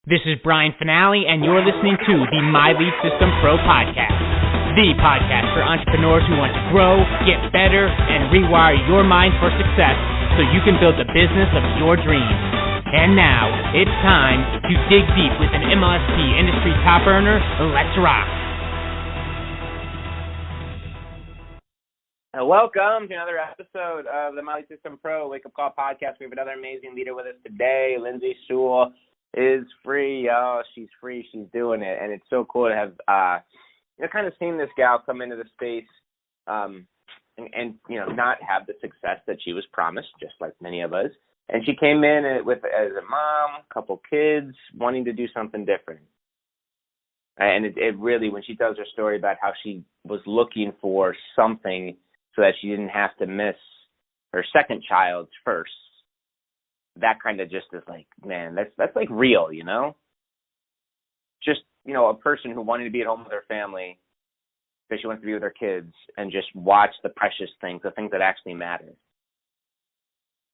This is Brian Finale, and you're listening to the My Lead System Pro podcast, the podcast for entrepreneurs who want to grow, get better, and rewire your mind for success so you can build the business of your dreams. And now, it's time to dig deep with an MLSP industry top earner. Let's rock. Welcome to another episode of the My Lead System Pro Wake Up Call podcast. We have another amazing leader with us today, Lindsay Sewell. Is free, y'all. She's free. She's doing it, and it's so cool to have kind of seen this gal come into the space, and not have the success that she was promised, just like many of us. And she came in as a mom, a couple kids, wanting to do something different. And it really, when she tells her story about how she was looking for something so that she didn't have to miss her second child's first. That kind of just is like, man, that's like real, you know? Just, a person who wanted to be at home with her family because she wants to be with her kids and just watch the precious things, the things that actually matter.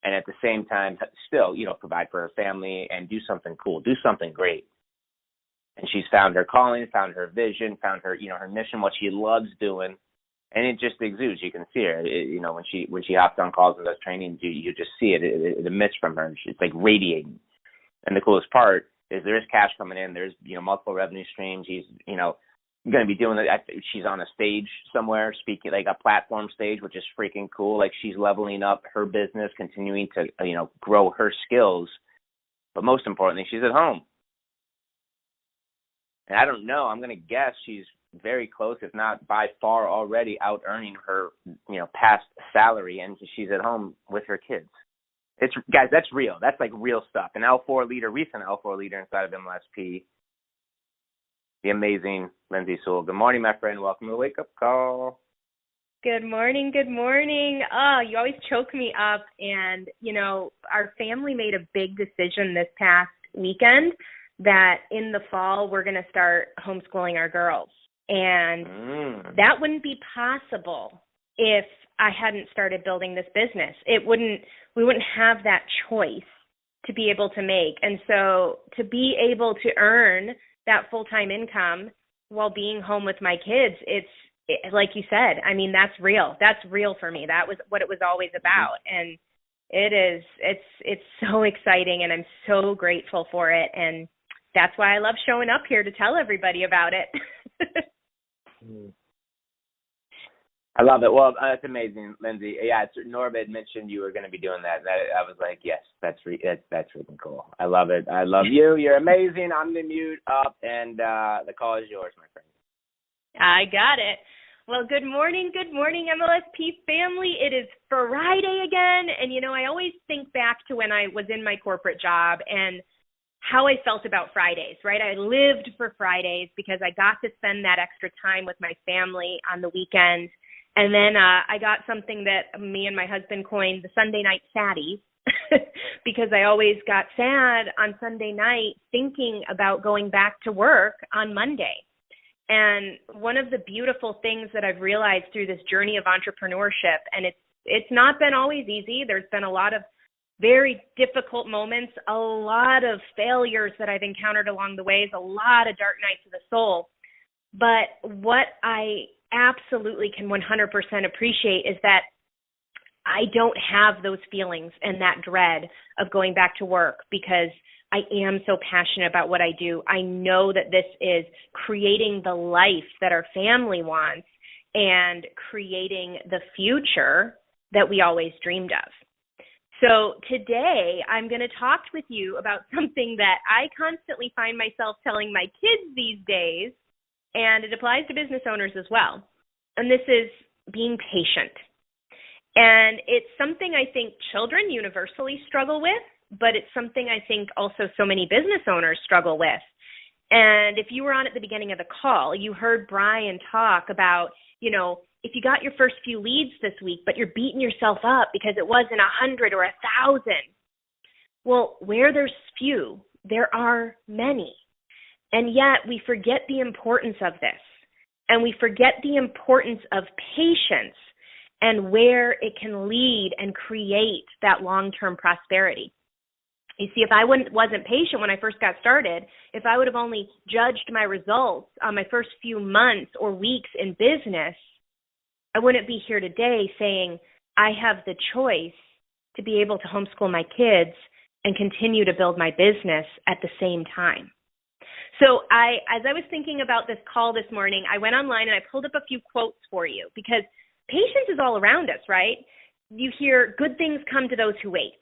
And at the same time, still, provide for her family and do something cool, do something great. And she's found her calling, found her vision, found her, her mission, what she loves doing. And it just exudes. You can see her. When she hops on calls and does trainings, you just see it. It emits from her. It's like radiating. And the coolest part is there is cash coming in. There's multiple revenue streams. He's going to be doing it. She's on a stage somewhere speaking, like a platform stage, which is freaking cool. Like she's leveling up her business, continuing to grow her skills. But most importantly, she's at home. And I don't know. I'm going to guess she's very close, if not by far already out earning her, past salary, and she's at home with her kids. Guys, that's real. That's like real stuff. An L4 leader, recent L4 leader inside of MLSP, the amazing Lindsay Sewell. Good morning, my friend. Welcome to the Wake Up Call. Good morning. Good morning. Oh, you always choke me up. And, our family made a big decision this past weekend that in the fall we're going to start homeschooling our girls. And that wouldn't be possible if I hadn't started building this business. We wouldn't have that choice to be able to make. And so to be able to earn that full-time income while being home with my kids, like you said, I mean, that's real. That's real for me. That was what it was always about. And it's so exciting, and I'm so grateful for it. And that's why I love showing up here to tell everybody about it. I love it. Well, that's amazing, Lindsay. Yeah, Norb had mentioned you were going to be doing that. I was like, yes, that's freaking cool. I love it. I love you. You're amazing. I'm going to mute up, and the call is yours, my friend. I got it. Well, good morning, MLSP family. It is Friday again, and, I always think back to when I was in my corporate job and how I felt about Fridays, right? I lived for Fridays because I got to spend that extra time with my family on the weekend. And then I got something that me and my husband coined the Sunday night saddies because I always got sad on Sunday night thinking about going back to work on Monday. And one of the beautiful things that I've realized through this journey of entrepreneurship, and it's not been always easy. There's been a lot of very difficult moments, a lot of failures that I've encountered along the way, a lot of dark nights of the soul. But what I absolutely can 100% appreciate is that I don't have those feelings and that dread of going back to work because I am so passionate about what I do. I know that this is creating the life that our family wants and creating the future that we always dreamed of. So today I'm going to talk with you about something that I constantly find myself telling my kids these days, and it applies to business owners as well. And this is being patient. And it's something I think children universally struggle with, but it's something I think also so many business owners struggle with. And if you were on at the beginning of the call, you heard Brian talk about, if you got your first few leads this week, but you're beating yourself up because it wasn't 100 or 1,000. Well, where there's few, there are many. And yet we forget the importance of this. And we forget the importance of patience and where it can lead and create that long-term prosperity. You see, if I wasn't patient when I first got started, if I would have only judged my results on my first few months or weeks in business, I wouldn't be here today saying I have the choice to be able to homeschool my kids and continue to build my business at the same time. So as I was thinking about this call this morning, I went online and I pulled up a few quotes for you because patience is all around us, right? You hear good things come to those who wait.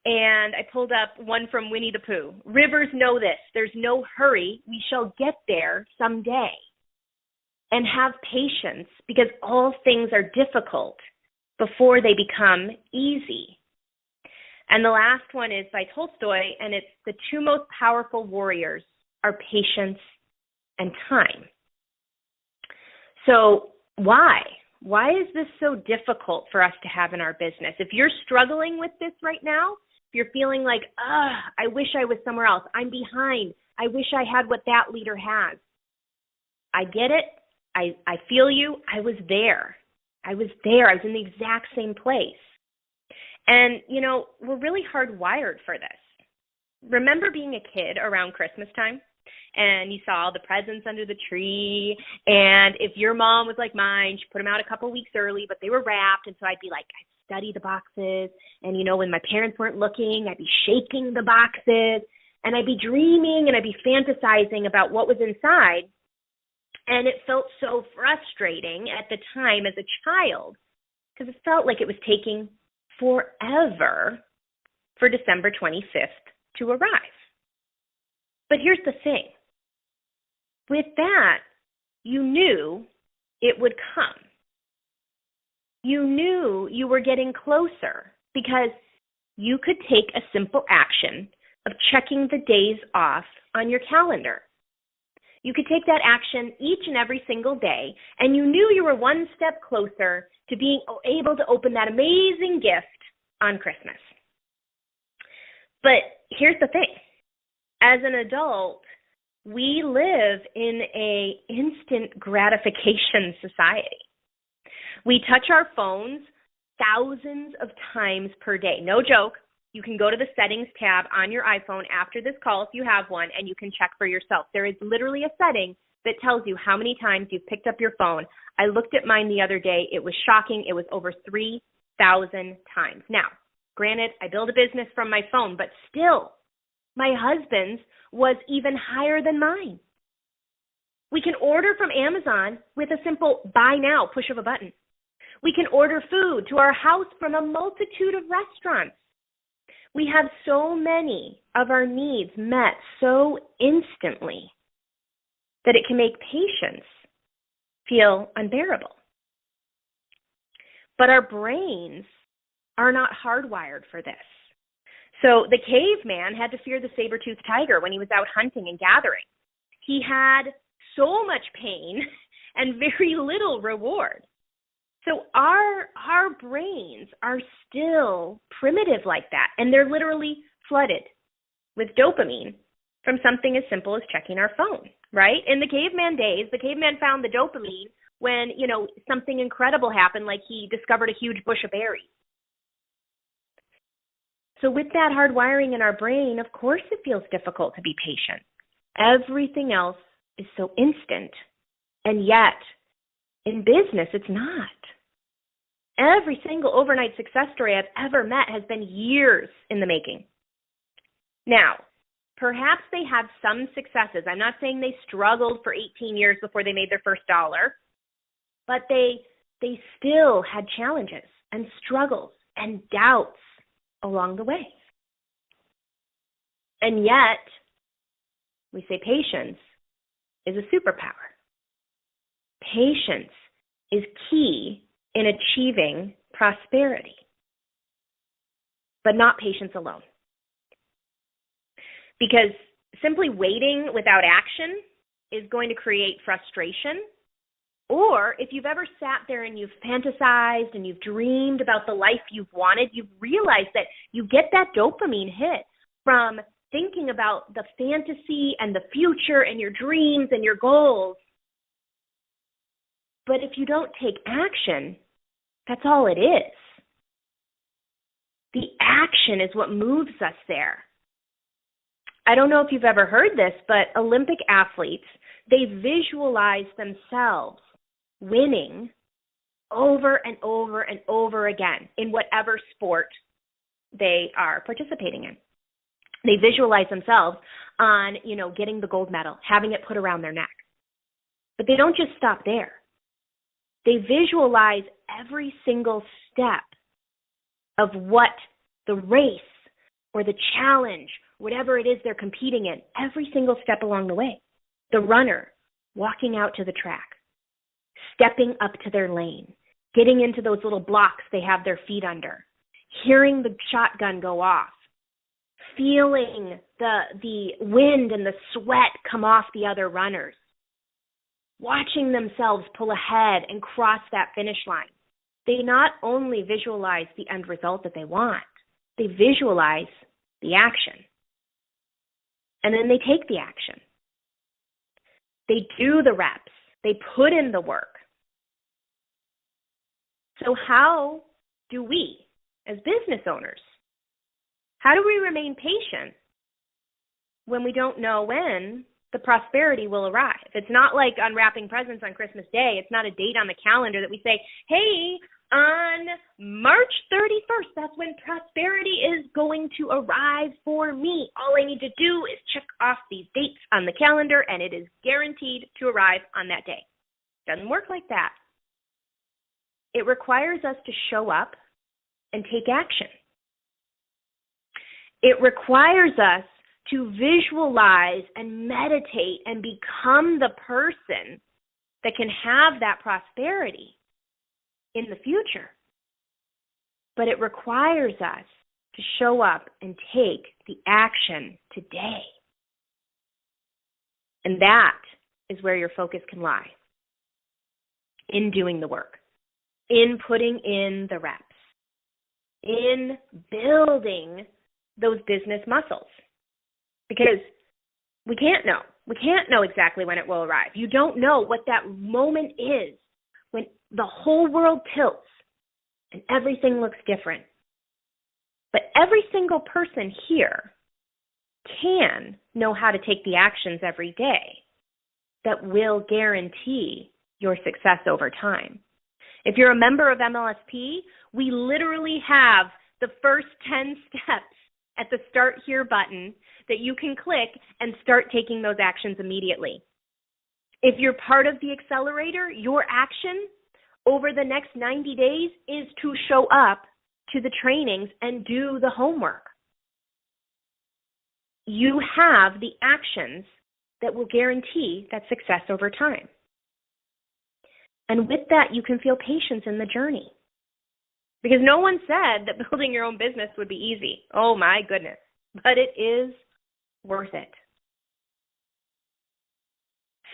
And I pulled up one from Winnie the Pooh. Rivers know this. There's no hurry. We shall get there someday. And have patience because all things are difficult before they become easy. And the last one is by Tolstoy, and it's the two most powerful warriors are patience and time. So why? Why is this so difficult for us to have in our business? If you're struggling with this right now, if you're feeling like, I wish I was somewhere else, I'm behind, I wish I had what that leader has. I get it. I feel you. I was there. I was in the exact same place. And, we're really hardwired for this. Remember being a kid around Christmas time and you saw all the presents under the tree, and if your mom was like mine, she put them out a couple weeks early, but they were wrapped, and so I'd be like, I'd study the boxes, and, when my parents weren't looking, I'd be shaking the boxes, and I'd be dreaming, and I'd be fantasizing about what was inside. And it felt so frustrating at the time as a child because it felt like it was taking forever for December 25th to arrive. But here's the thing. With that, you knew it would come. You knew you were getting closer because you could take a simple action of checking the days off on your calendar. You could take that action each and every single day, and you knew you were one step closer to being able to open that amazing gift on Christmas. But here's the thing. As an adult, we live in an instant gratification society. We touch our phones thousands of times per day. No joke. You can go to the settings tab on your iPhone after this call if you have one, and you can check for yourself. There is literally a setting that tells you how many times you've picked up your phone. I looked at mine the other day. It was shocking. It was over 3,000 times. Now, granted, I build a business from my phone, but still, my husband's was even higher than mine. We can order from Amazon with a simple buy now push of a button. We can order food to our house from a multitude of restaurants. We have so many of our needs met so instantly that it can make patience feel unbearable. But our brains are not hardwired for this. So the caveman had to fear the saber-toothed tiger when he was out hunting and gathering. He had so much pain and very little reward. So our brains are still primitive like that, and they're literally flooded with dopamine from something as simple as checking our phone, right? In the caveman days, the caveman found the dopamine when, something incredible happened, like he discovered a huge bush of berries. So with that hard wiring in our brain, of course it feels difficult to be patient. Everything else is so instant, and yet in business, it's not. Every single overnight success story I've ever met has been years in the making. Now, perhaps they had some successes. I'm not saying they struggled for 18 years before they made their first dollar, but they still had challenges and struggles and doubts along the way. And yet, we say patience is a superpower. Patience is key in achieving prosperity, but not patience alone. Because simply waiting without action is going to create frustration. Or if you've ever sat there and you've fantasized and you've dreamed about the life you've wanted, you've realized that you get that dopamine hit from thinking about the fantasy and the future and your dreams and your goals. But if you don't take action, that's all it is. The action is what moves us there. I don't know if you've ever heard this, but Olympic athletes, they visualize themselves winning over and over and over again in whatever sport they are participating in. They visualize themselves on, getting the gold medal, having it put around their neck. But they don't just stop there. They visualize every single step of what the race or the challenge, whatever it is they're competing in, every single step along the way. The runner walking out to the track, stepping up to their lane, getting into those little blocks they have their feet under, hearing the shotgun go off, feeling the wind and the sweat come off the other runners, watching themselves pull ahead and cross that finish line. They not only visualize the end result that they want, they visualize the action. And then they take the action. They do the reps. They put in the work. So how do we, as business owners, how do we remain patient when we don't know when the prosperity will arrive? It's not like unwrapping presents on Christmas Day. It's not a date on the calendar that we say, hey, on March 31st, that's when prosperity is going to arrive for me. All I need to do is check off these dates on the calendar, and it is guaranteed to arrive on that day. Doesn't work like that. It requires us to show up and take action. It requires us to visualize and meditate and become the person that can have that prosperity in the future. But it requires us to show up and take the action today. And that is where your focus can lie. In doing the work, in putting in the reps, in building those business muscles. Because we can't know. We can't know exactly when it will arrive. You don't know what that moment is when the whole world tilts and everything looks different. But every single person here can know how to take the actions every day that will guarantee your success over time. If you're a member of MLSP, we literally have the first 10 steps at the Start Here button that you can click and start taking those actions immediately. If you're part of the accelerator, your action over the next 90 days is to show up to the trainings and do the homework. You have the actions that will guarantee that success over time. And with that, you can feel patience in the journey. Because no one said that building your own business would be easy. Oh my goodness. But it is worth it.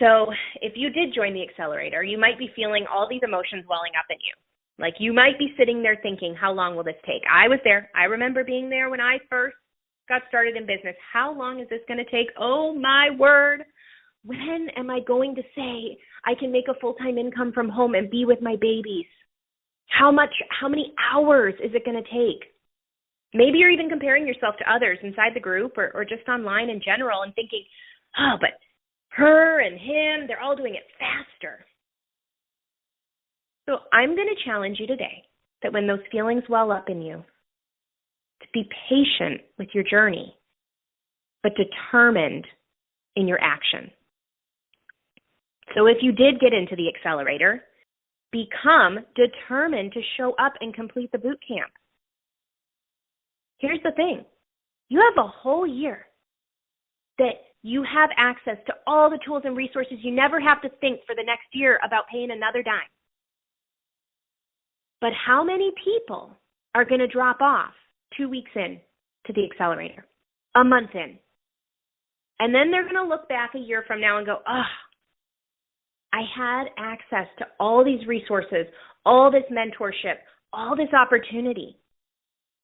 So if you did join the accelerator, you might be feeling all these emotions welling up in you. Like you might be sitting there thinking, how long will this take? I was there. I remember being there when I first got started in business. How long is this going to take? Oh my word. When am I going to say I can make a full-time income from home and be with my babies? How many hours is it going to take? Maybe you're even comparing yourself to others inside the group or just online in general and thinking, oh, but her and him, they're all doing it faster. So I'm going to challenge you today that when those feelings well up in you, to be patient with your journey, but determined in your action. So if you did get into the accelerator, become determined to show up and complete the boot camp. Here's the thing. You have a whole year that you have access to all the tools and resources. You never have to think for the next year about paying another dime. But how many people are going to drop off 2 weeks in to the accelerator, a month in? And then they're going to look back a year from now and go, oh, I had access to all these resources, all this mentorship, all this opportunity,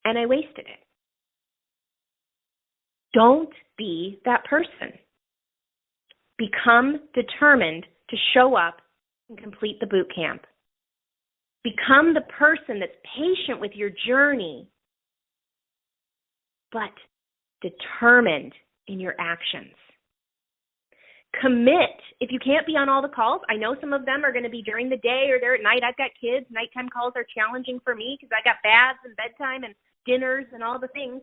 and I wasted it. Don't be that person. Become determined to show up and complete the boot camp. Become the person that's patient with your journey, but determined in your actions. Commit. If you can't be on all the calls, I know some of them are going to be during the day or they're at night. I've got kids. Nighttime calls are challenging for me because I got baths and bedtime and dinners and all the things.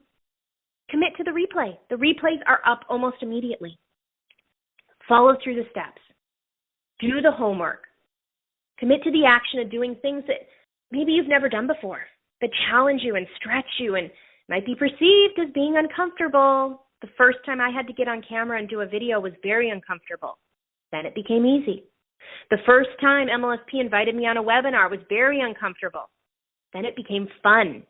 Commit to the replay. The replays are up almost immediately. Follow through the steps. Do the homework. Commit to the action of doing things that maybe you've never done before, that challenge you and stretch you and might be perceived as being uncomfortable. The first time I had to get on camera and do a video was very uncomfortable. Then it became easy. The first time MLSP invited me on a webinar was very uncomfortable. Then it became fun.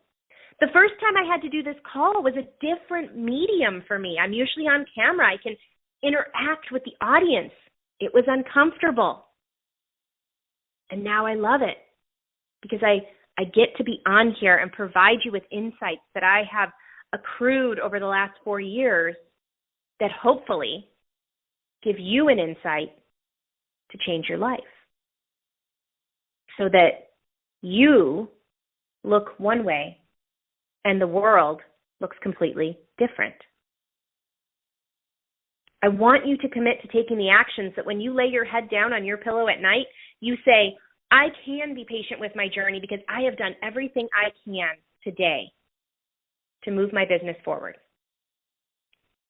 The first time I had to do this call was a different medium for me. I'm usually on camera. I can interact with the audience. It was uncomfortable. And now I love it because I get to be on here and provide you with insights that I have accrued over the last 4 years that hopefully give you an insight to change your life so that you look one way and the world looks completely different. I want you to commit to taking the actions that when you lay your head down on your pillow at night, you say, I can be patient with my journey because I have done everything I can today to move my business forward.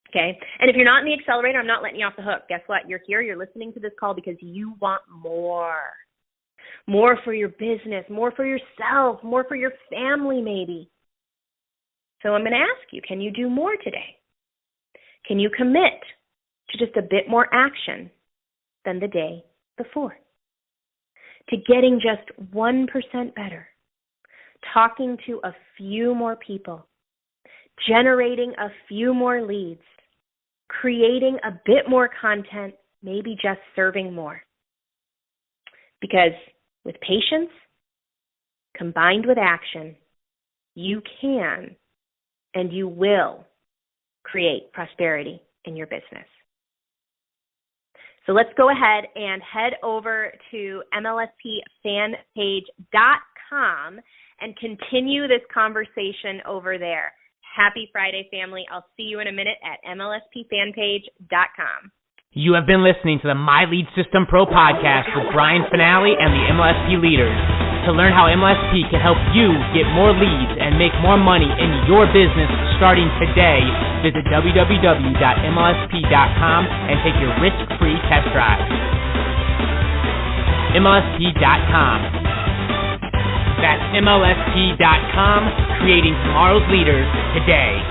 Okay? And if you're not in the accelerator, I'm not letting you off the hook. Guess what? You're here, you're listening to this call because you want more. More for your business, more for yourself, more for your family maybe. So I'm going to ask you, can you do more today? Can you commit to just a bit more action than the day before? To getting just 1% better, talking to a few more people, generating a few more leads, creating a bit more content, maybe just serving more. Because with patience combined with action, you can and you will create prosperity in your business. So let's go ahead and head over to MLSPfanpage.com and continue this conversation over there. Happy Friday, family. I'll see you in a minute at MLSPfanpage.com. You have been listening to the My Lead System Pro podcast with Brian Finale and the MLSP leaders. To learn how MLSP can help you get more leads and make more money in your business starting today, visit www.mlsp.com and take your risk-free test drive. MLSP.com. That's MLSP.com, creating tomorrow's leaders today.